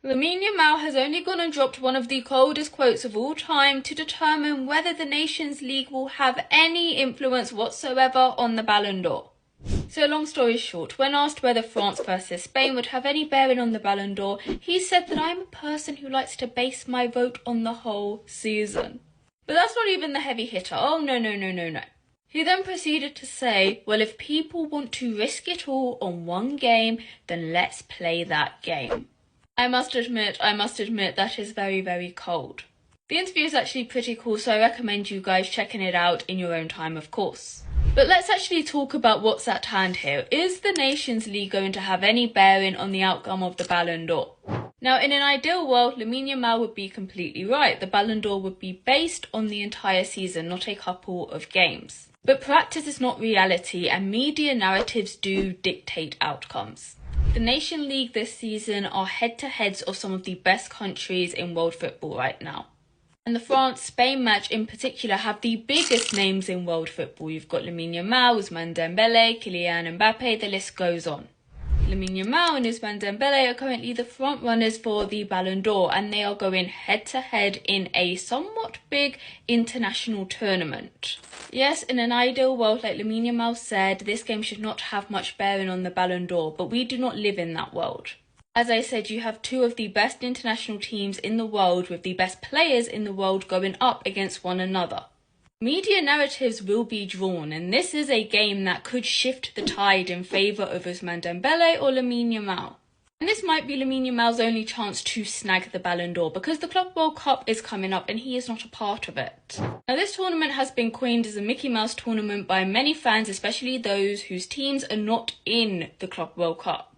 Lamine Yamal has only gone and dropped one of the coldest quotes of all time to determine whether the Nations League will have any influence whatsoever on the Ballon d'Or. So long story short, when asked whether France versus Spain would have any bearing on the Ballon d'Or, he said that I'm a person who likes to base my vote on the whole season. But that's not even the heavy hitter. Oh no. He then proceeded to say, well, if people want to risk it all on one game, then let's play that game. I must admit that is very, very cold. The interview is actually pretty cool, so I recommend you guys checking it out in your own time, of course. But let's actually talk about what's at hand here. Is the Nations League going to have any bearing on the outcome of the Ballon d'Or? Now, in an ideal world, Lamine Yamal would be completely right. The Ballon d'Or would be based on the entire season, not a couple of games. But practice is not reality, and media narratives do dictate outcomes. The Nation League this season are head-to-heads of some of the best countries in world football right now. And the France-Spain match in particular have the biggest names in world football. You've got Lamine Yamal, Ousmane Dembele, Kylian Mbappe, the list goes on. Lamine Yamal and Ousmane Dembele are currently the front runners for the Ballon d'Or, and they are going head-to-head in a somewhat big international tournament. Yes, in an ideal world, like Lamine Yamal said, this game should not have much bearing on the Ballon d'Or, but we do not live in that world. As I said, you have two of the best international teams in the world with the best players in the world going up against one another. Media narratives will be drawn, and this is a game that could shift the tide in favour of Ousmane Dembele or Lamine Yamal. And this might be Lamine Yamal's only chance to snag the Ballon d'Or, because the Club World Cup is coming up and he is not a part of it. Now, this tournament has been coined as a Mickey Mouse tournament by many fans, especially those whose teams are not in the Club World Cup.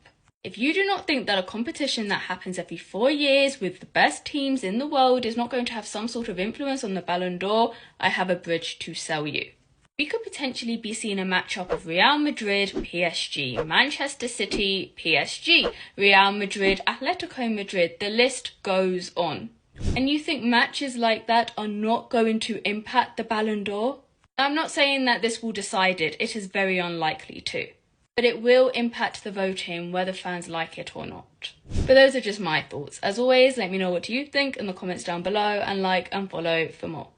If you do not think that a competition that happens every 4 years with the best teams in the world is not going to have some sort of influence on the Ballon d'Or, I have a bridge to sell you. We could potentially be seeing a matchup of Real Madrid, PSG, Manchester City, PSG, Real Madrid, Atletico Madrid, the list goes on. And you think matches like that are not going to impact the Ballon d'Or? I'm not saying that this will decide it, it is very unlikely to. But it will impact the voting whether fans like it or not. But those are just my thoughts. As always, let me know what you think in the comments down below, and like and follow for more.